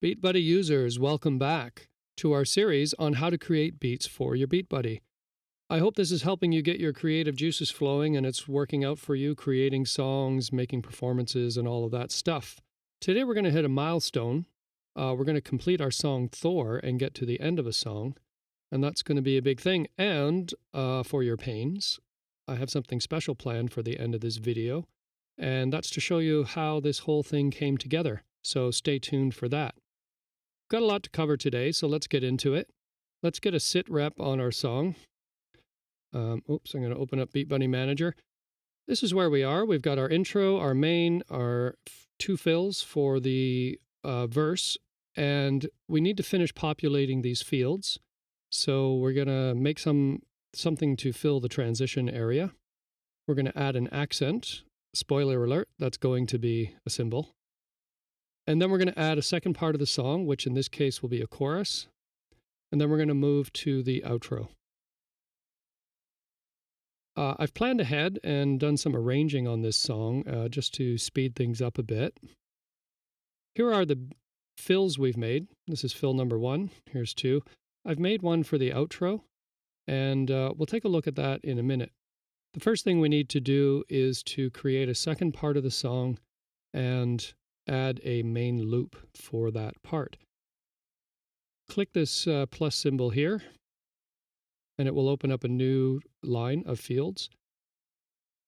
BeatBuddy users, welcome back to our series on how to create beats for your BeatBuddy. I hope this is helping you get your creative juices flowing and it's working out for you, creating songs, making performances, and all of that stuff. Today we're going to hit a milestone. We're going to complete our song Thor and get to the end of a song, and that's going to be a big thing. And for your pains, I have something special planned for the end of this video, and that's to show you how this whole thing came together. So stay tuned for that. Got a lot to cover today, so let's get into it. Let's get a sit rep on our song. Oops, I'm going to open up BeatBuddy Manager. This is where we are. We've got our intro, our main, our two fills for the verse, and we need to finish populating these fields. So we're going to make something to fill the transition area. We're going to add an accent. Spoiler alert, that's going to be a symbol. And then we're going to add a second part of the song, which in this case will be a chorus. And then we're going to move to the outro. I've planned ahead and done some arranging on this song just to speed things up a bit. Here are the fills we've made. This is fill number 1. Here's 2. I've made one for the outro, and we'll take a look at that in a minute. The first thing we need to do is to create a second part of the song and add a main loop for that part. Click this plus symbol here, and it will open up a new line of fields.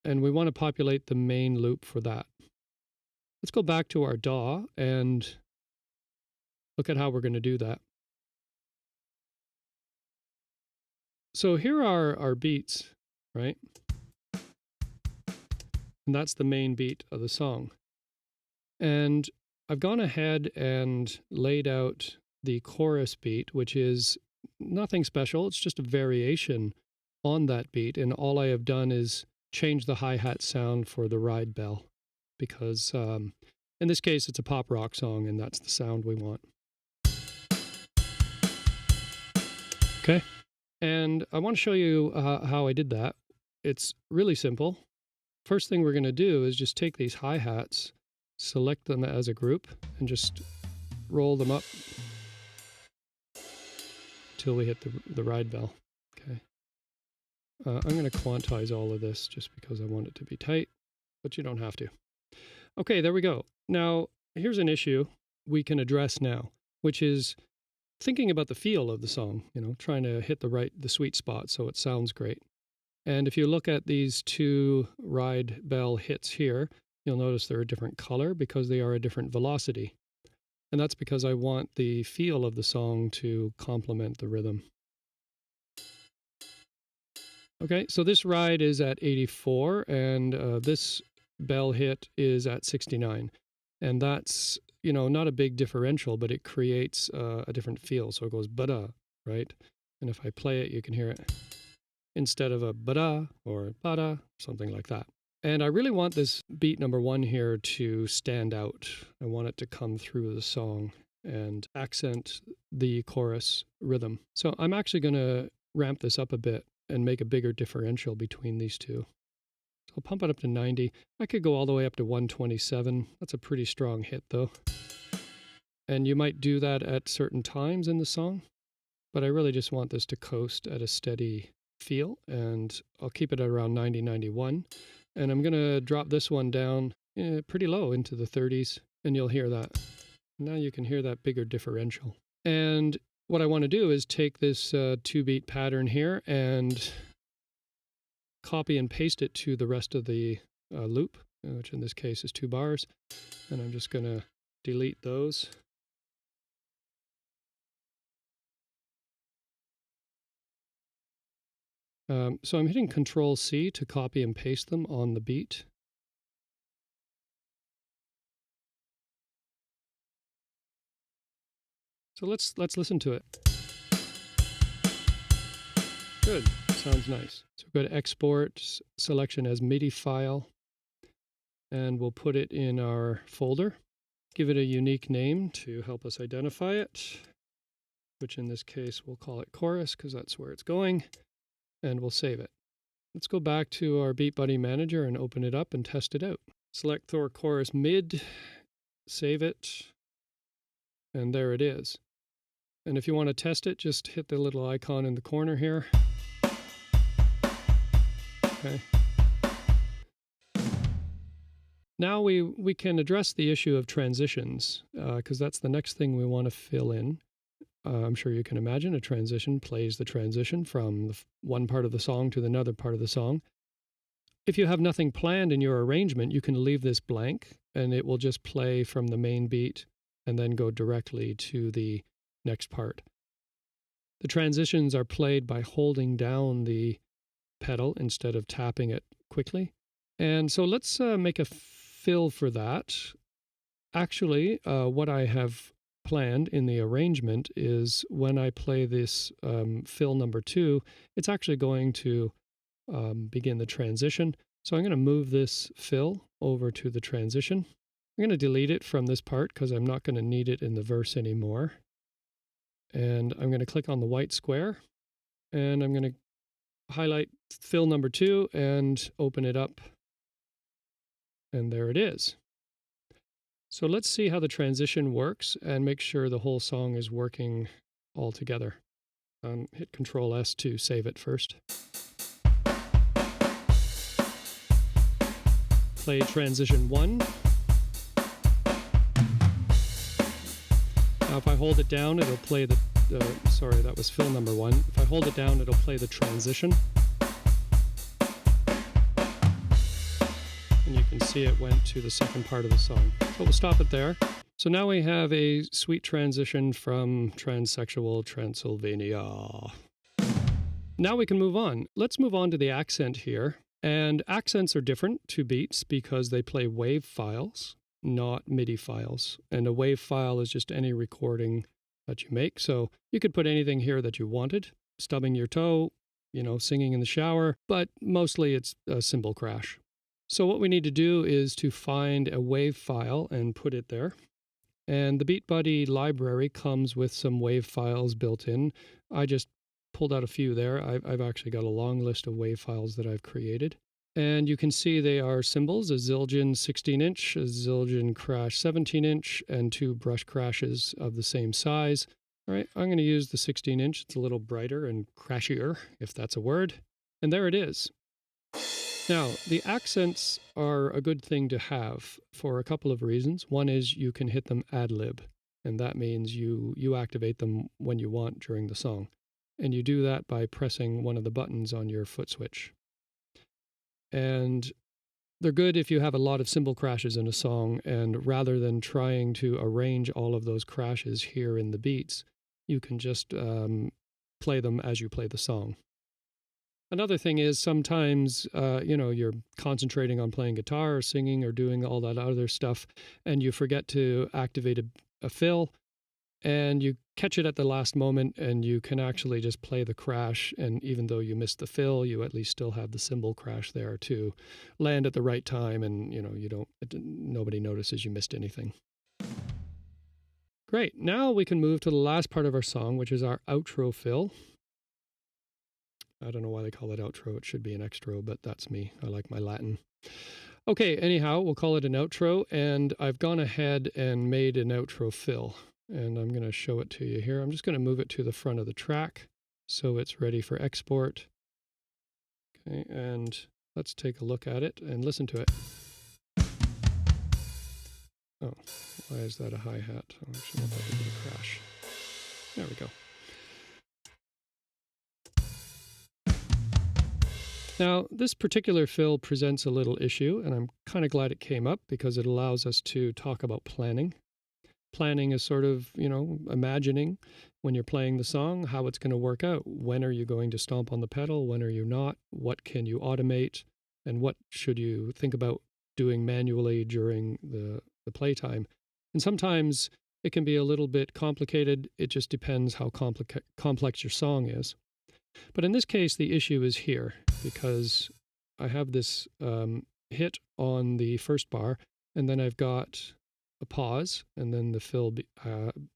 And we want to populate the main loop for that. Let's go back to our DAW and look at how we're going to do that. So here are our beats, right? And that's the main beat of the song. And I've gone ahead and laid out the chorus beat, which is nothing special. It's just a variation on that beat. And all I have done is change the hi-hat sound for the ride bell, because in this case, it's a pop rock song, and that's the sound we want. Okay. And I want to show you how I did that. It's really simple. First thing we're going to do is just take these hi-hats, select them as a group, and just roll them up till we hit the ride bell. Okay. I'm going to quantize all of this just because I want it to be tight, but you don't have to. Okay, there we go. Now, here's an issue we can address now, which is thinking about the feel of the song, trying to hit the sweet spot so it sounds great. And if you look at these two ride bell hits here, you'll notice they're a different color because they are a different velocity. And that's because I want the feel of the song to complement the rhythm. Okay, so this ride is at 84, and this bell hit is at 69. And that's, not a big differential, but it creates a different feel. So it goes ba-da, right? And if I play it, you can hear it instead of a ba-da or ba-da, something like that. And I really want this beat number 1 here to stand out. I want it to come through the song and accent the chorus rhythm. So I'm actually going to ramp this up a bit and make a bigger differential between these two. So I'll pump it up to 90. I could go all the way up to 127. That's a pretty strong hit, though. And you might do that at certain times in the song, but I really just want this to coast at a steady feel, and I'll keep it at around 90, 91. And I'm going to drop this one down pretty low into the 30s, and you'll hear that. Now you can hear that bigger differential. And what I want to do is take this 2-beat pattern here and copy and paste it to the rest of the loop, which in this case is 2 bars. And I'm just going to delete those. So I'm hitting Control-C to copy and paste them on the beat. So let's listen to it. Good, sounds nice. So go to Export, Selection as MIDI file, and we'll put it in our folder. Give it a unique name to help us identify it, which in this case we'll call it Chorus because that's where it's going. And we'll save it. Let's go back to our BeatBuddy Manager and open it up and test it out. Select Thor Chorus Mid, save it, And there it is. And if you want to test it, just hit the little icon in the corner here. Okay. Now we can address the issue of transitions, because that's the next thing we want to fill in. I'm sure you can imagine a transition plays the transition from one part of the song to another part of the song. If you have nothing planned in your arrangement, you can leave this blank, and it will just play from the main beat and then go directly to the next part. The transitions are played by holding down the pedal instead of tapping it quickly. And so let's make a fill for that. Actually, what I have planned in the arrangement is when I play this fill number 2, it's actually going to begin the transition. So I'm going to move this fill over to the transition. I'm going to delete it from this part because I'm not going to need it in the verse anymore. And I'm going to click on the white square, and I'm going to highlight fill number 2 and open it up. And there it is. So let's see how the transition works and make sure the whole song is working all together. Hit Control S to save it first. Play transition 1. Now if I hold it down, it'll play the, sorry, that was fill number 1. If I hold it down, it'll play the transition. And you can see it went to the second part of the song. So we'll stop it there. So now we have a sweet transition from transsexual Transylvania. Now we can move on. Let's move on to the accent here. And accents are different to beats because they play wave files, not MIDI files. And a wave file is just any recording that you make. So you could put anything here that you wanted, stubbing your toe, you know, singing in the shower, but mostly it's a cymbal crash. So what we need to do is to find a wave file and put it there. And the BeatBuddy library comes with some wave files built in. I just pulled out a few there. I've actually got a long list of wave files that I've created. And you can see they are cymbals, a Zildjian 16-inch, a Zildjian Crash 17-inch, and 2 brush crashes of the same size. All right, I'm going to use the 16-inch. It's a little brighter and crashier, if that's a word. And there it is. Now, the accents are a good thing to have for a couple of reasons. One is you can hit them ad-lib, and that means you activate them when you want during the song. And you do that by pressing one of the buttons on your foot switch. And they're good if you have a lot of cymbal crashes in a song, and rather than trying to arrange all of those crashes here in the beats, you can just play them as you play the song. Another thing is sometimes, you know, you're concentrating on playing guitar or singing or doing all that other stuff, and you forget to activate a fill, and you catch it at the last moment, and you can actually just play the crash, and even though you missed the fill, you at least still have the cymbal crash there to land at the right time, and, you know, nobody notices you missed anything. Great. Now we can move to the last part of our song, which is our outro fill. I don't know why they call it outro. It should be an extro, but that's me. I like my Latin. Okay, anyhow, we'll call it an outro, and I've gone ahead and made an outro fill, and I'm going to show it to you here. I'm just going to move it to the front of the track so it's ready for export. Okay, and let's take a look at it and listen to it. Oh, why is that a hi-hat? Oh, actually, that would be a crash. There we go. Now, this particular fill presents a little issue, and I'm kind of glad it came up because it allows us to talk about planning. Planning is sort of, you know, imagining when you're playing the song how it's going to work out. When are you going to stomp on the pedal? When are you not? What can you automate? And what should you think about doing manually during the playtime? And sometimes it can be a little bit complicated. It just depends how complex your song is. But in this case, the issue is here because I have this hit on the first bar, and then I've got a pause, and then the fill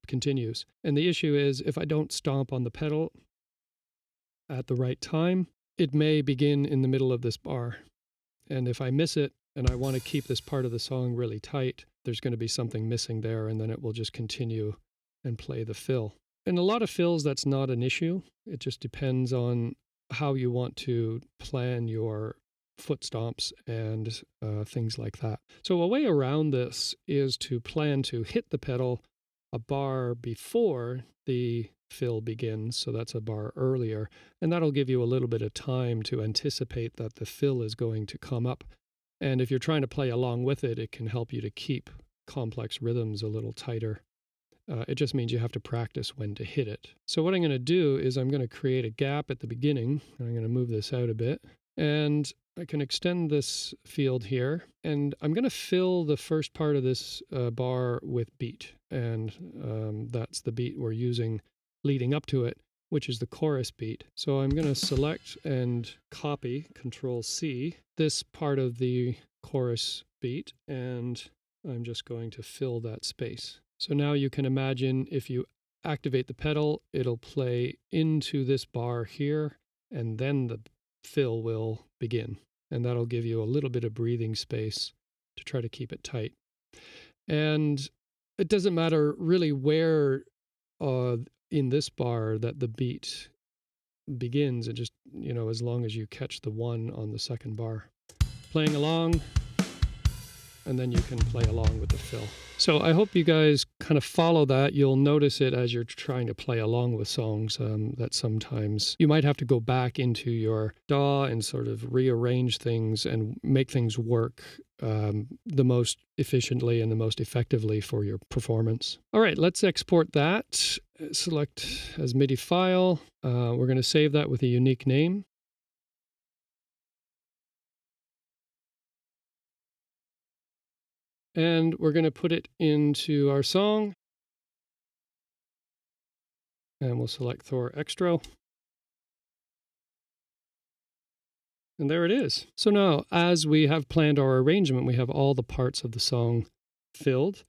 continues. And the issue is if I don't stomp on the pedal at the right time, it may begin in the middle of this bar. And if I miss it and I want to keep this part of the song really tight, there's going to be something missing there, and then it will just continue and play the fill. In a lot of fills, that's not an issue. It just depends on how you want to plan your foot stomps and things like that. So a way around this is to plan to hit the pedal a bar before the fill begins, so that's a bar earlier, and that'll give you a little bit of time to anticipate that the fill is going to come up. And if you're trying to play along with it, it can help you to keep complex rhythms a little tighter. It just means you have to practice when to hit it. So what I'm going to do is I'm going to create a gap at the beginning. I'm going to move this out a bit. And I can extend this field here. And I'm going to fill the first part of this bar with beat. And that's the beat we're using leading up to it, which is the chorus beat. So I'm going to select and copy, Control-C, this part of the chorus beat. And I'm just going to fill that space. So now you can imagine if you activate the pedal, it'll play into this bar here, and then the fill will begin. And that'll give you a little bit of breathing space to try to keep it tight. And it doesn't matter really where in this bar that the beat begins. It just, as long as you catch the one on the second bar. Playing along, and then you can play along with the fill. So I hope you guys kind of follow that. You'll notice it as you're trying to play along with songs, that sometimes you might have to go back into your DAW and sort of rearrange things and make things work the most efficiently and the most effectively for your performance. All right, let's export that. Select as MIDI file. We're going to save that with a unique name. And we're going to put it into our song. And we'll select Thor extro. And there it is. So now, as we have planned our arrangement, we have all the parts of the song filled.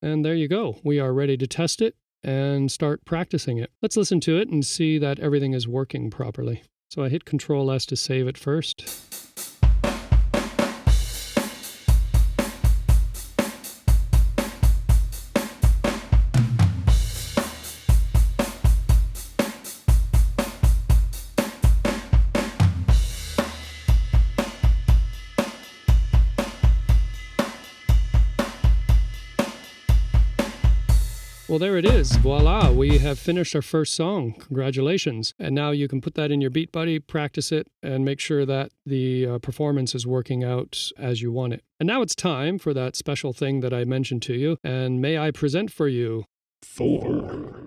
And there you go. We are ready to test it and start practicing it. Let's listen to it and see that everything is working properly. So I hit Control-S to save it first. Well, there it is. Voila, we have finished our first song. Congratulations. And now you can put that in your Beat Buddy, practice it, and make sure that the performance is working out as you want it. And now it's time for that special thing that I mentioned to you. And may I present for you Thor.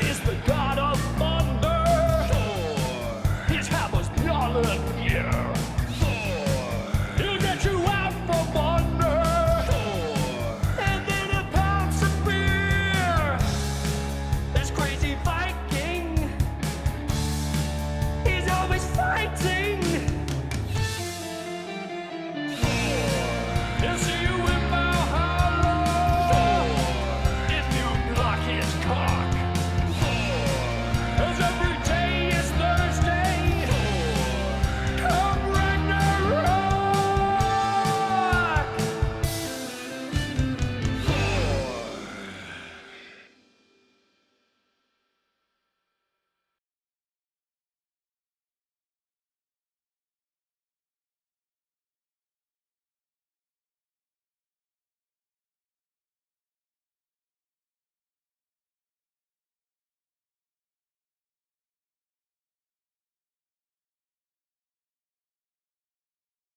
Is the god of thunder. Thor. His hammer's beyond